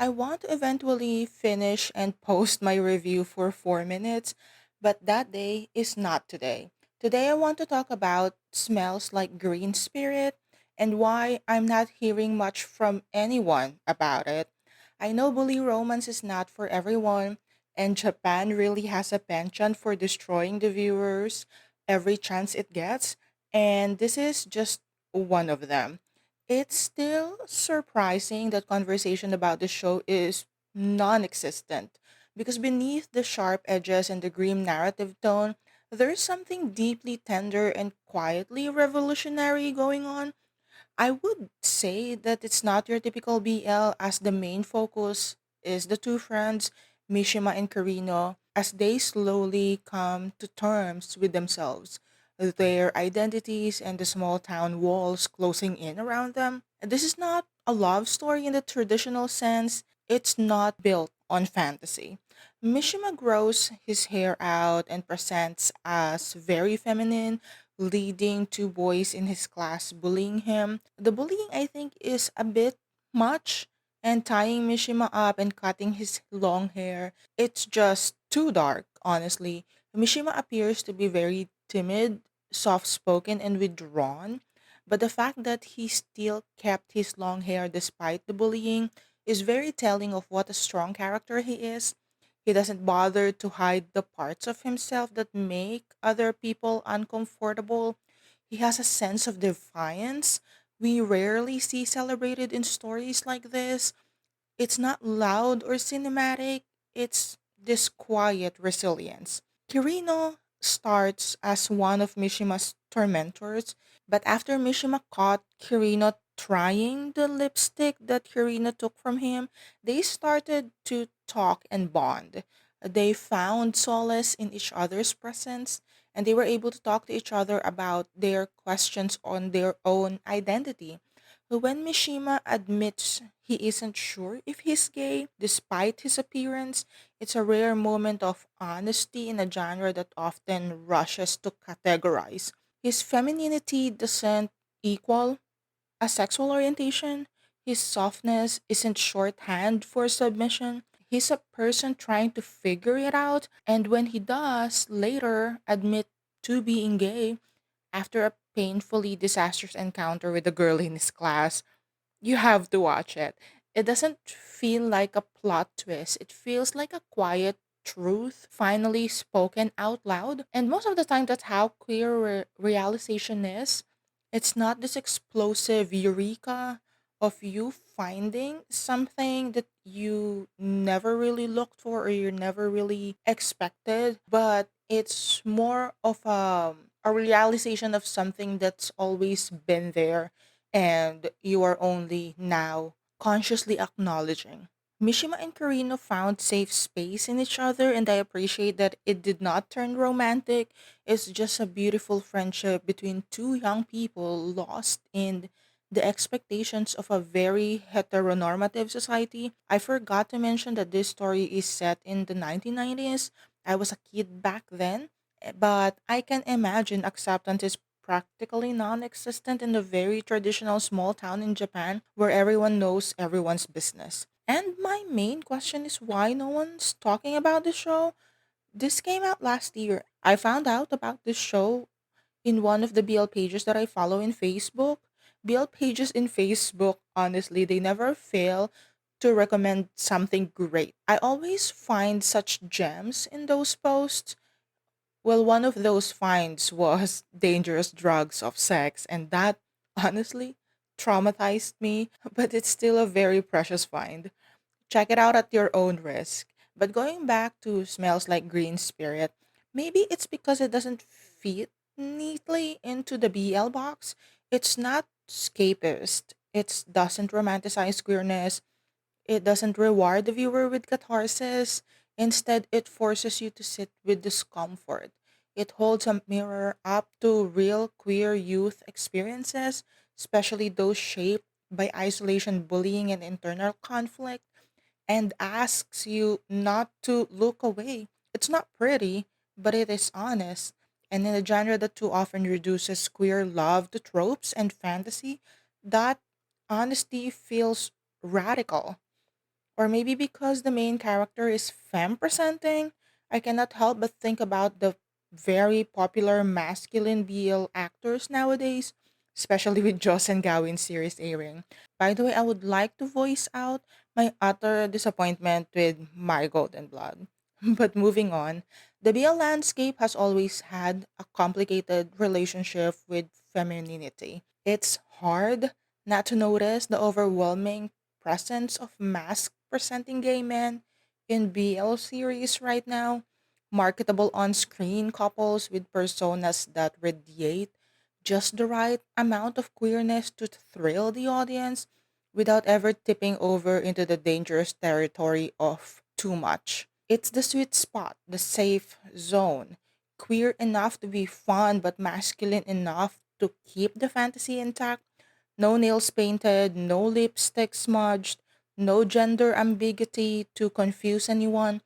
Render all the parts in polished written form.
I want to eventually finish and post my review for 4 minutes, but that day is not today. Today, I want to talk about Smells Like Green Spirit and why I'm not hearing much from anyone about it. I know bully romance is not for everyone, and Japan really has a penchant for destroying the viewers every chance it gets, and this is just one of them. It's still surprising that conversation about the show is non existent because beneath the sharp edges and the grim narrative tone, there's something deeply tender and quietly revolutionary going on. I would say that it's not your typical BL, as the main focus is the two friends, Mishima and Karino, as they slowly come to terms with themselves, their identities, and the small town walls closing in around them. This is not a love story in the traditional sense, it's not built on fantasy. Mishima grows his hair out and presents as very feminine, leading to boys in his class bullying him. The bullying, I think, is a bit much, and tying Mishima up and cutting his long hair, it's just too dark, honestly. Mishima appears to be very timid, soft spoken, and withdrawn, but the fact that he still kept his long hair despite the bullying is very telling of what a strong character he is. He doesn't bother to hide the parts of himself that make other people uncomfortable. He has a sense of defiance we rarely see celebrated in stories like this. It's not loud or cinematic, it's this quiet resilience. Kirino starts as one of Mishima's tormentors, but after Mishima caught Kirino trying the lipstick that Kirino took from him, they started to talk and bond. They found solace in each other's presence, and they were able to talk to each other about their questions on their own identity. When Mishima admits he isn't sure if he's gay, despite his appearance, it's a rare moment of honesty in a genre that often rushes to categorize. His femininity doesn't equal a sexual orientation. His softness isn't shorthand for submission. He's a person trying to figure it out, and when he does later admit to being gay after a painfully disastrous encounter with a girl in his class, you have to watch it. It doesn't feel like a plot twist. It feels like a quiet truth finally spoken out loud. And most of the time, that's how queer realization is. It's not this explosive eureka of you finding something that you never really looked for or you never really expected, but it's more of a realization of something that's always been there and you are only now consciously acknowledging. Mishima and Karino found safe space in each other, and I appreciate that it did not turn romantic. It's just a beautiful friendship between two young people lost in the expectations of a very heteronormative society. I forgot to mention that this story is set in the 1990s. I was a kid back then, but I can imagine acceptance is practically non existent in the very traditional small town in Japan where everyone knows everyone's business. And my main question is why no one's talking about the show? This came out last year. I found out about this show in one of the BL pages that I follow in Facebook. BL pages in Facebook, honestly, they never fail to recommend something great. I always find such gems in those posts. Well, one of those finds was dangerous drugs of sex, and that honestly traumatized me, but it's still a very precious find. Check it out at your own risk. But going back to Smells Like Green Spirit, maybe it's because it doesn't fit neatly into the BL box. It's not escapist. It doesn't romanticize queerness. It doesn't reward the viewer with catharsis. Instead, it forces you to sit with discomfort. It holds a mirror up to real queer youth experiences, especially those shaped by isolation, bullying, and internal conflict, and asks you not to look away. It's not pretty, but it is honest. And in a genre that too often reduces queer love to tropes and fantasy, that honesty feels radical. Or maybe because the main character is femme presenting, I cannot help but think about the very popular masculine BL actors nowadays, especially with Joss and Gawin series airing. By the way, I would like to voice out my utter disappointment with My Golden Blood. But moving on, the BL landscape has always had a complicated relationship with femininity. It's hard not to notice the overwhelming presence of mask presenting gay men in BL series right now, marketable on screen couples with personas that radiate just the right amount of queerness to thrill the audience without ever tipping over into the dangerous territory of too much. It's the sweet spot, the safe zone, queer enough to be fun but masculine enough to keep the fantasy intact. No nails painted, no lipstick smudged, no gender ambiguity to confuse anyone.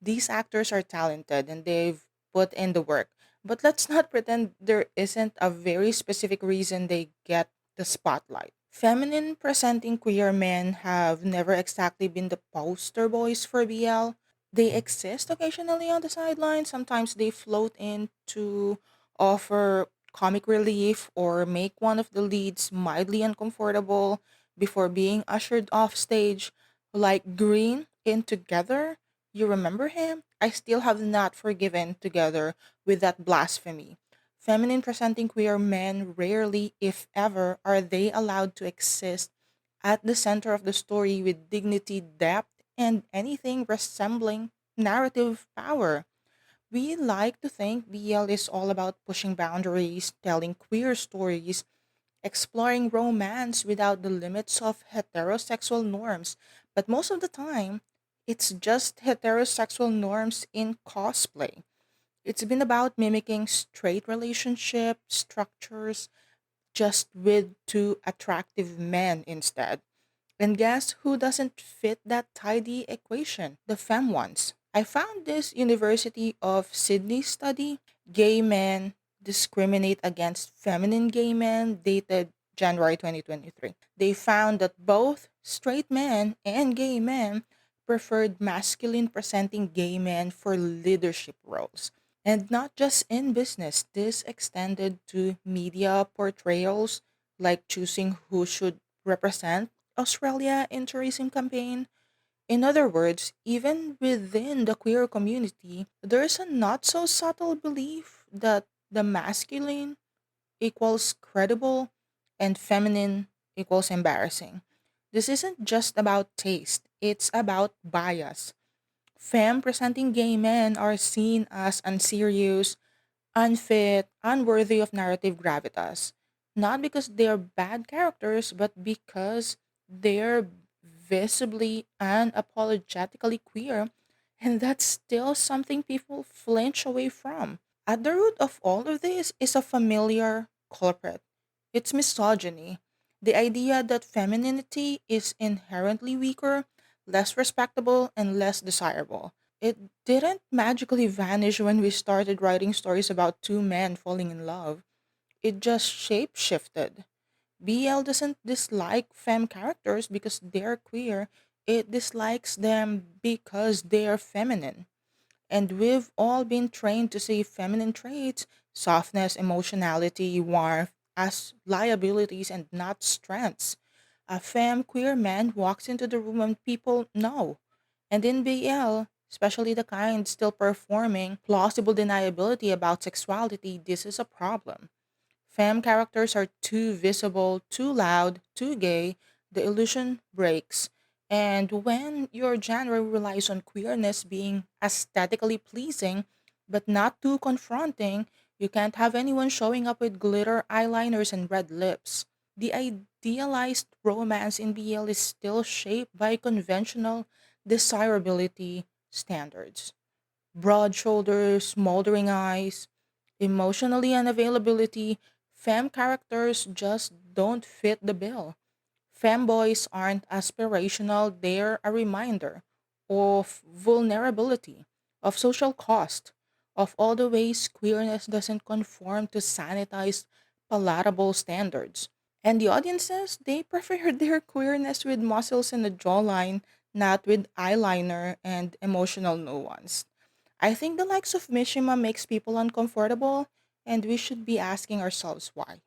These actors are talented and they've put in the work. But let's not pretend there isn't a very specific reason they get the spotlight. Feminine presenting queer men have never exactly been the poster boys for BL. They exist occasionally on the sidelines. Sometimes they float in to offer comic relief or make one of the leads mildly uncomfortable before being ushered off stage, like Green in Together. You remember him? I still have not forgiven Together with that blasphemy. Feminine presenting queer men rarely, if ever, are they allowed to exist at the center of the story with dignity, depth, and anything resembling narrative power. We like to think BL is all about pushing boundaries, telling queer stories, exploring romance without the limits of heterosexual norms. But most of the time, it's just heterosexual norms in cosplay. It's been about mimicking straight relationship structures just with two attractive men instead. And guess who doesn't fit that tidy equation? The femme ones. I found this University of Sydney study. Gay men discriminate against feminine gay men dated January 2023. They found that both straight men and gay men preferred masculine presenting gay men for leadership roles. And not just in business, this extended to media portrayals like choosing who should represent Australia in tourism campaign. In other words, even within the queer community, there's a not so subtle belief that the masculine equals credible and feminine equals embarrassing. This isn't just about taste, it's about bias. Femme presenting gay men are seen as unserious, unfit, unworthy of narrative gravitas. Not because they're bad characters, but because they're visibly and apologetically queer, and that's still something people flinch away from. At the root of all of this is a familiar culprit. It's misogyny. The idea that femininity is inherently weaker, less respectable, and less desirable. It didn't magically vanish when we started writing stories about two men falling in love. It just shape shifted. BL doesn't dislike femme characters because they're queer, it dislikes them because they're feminine. And we've all been trained to see feminine traits, softness, emotionality, warmth, as liabilities and not strengths. A femme queer man walks into the room and people know. And in BL, especially the kind still performing plausible deniability about sexuality, this is a problem. Femme characters are too visible, too loud, too gay, the illusion breaks. And when your genre relies on queerness being aesthetically pleasing, but not too confronting, you can't have anyone showing up with glitter eyeliners and red lips. The idealized romance in BL is still shaped by conventional desirability standards. Broad shoulders, smoldering eyes, emotionally unavailability, femme characters just don't fit the bill. Femboys aren't aspirational, they're a reminder of vulnerability, of social cost, of all the ways queerness doesn't conform to sanitized, palatable standards. And the audiences, they prefer their queerness with muscles and a jawline, not with eyeliner and emotional nuance. I think the likes of Mishima makes people uncomfortable, and we should be asking ourselves why.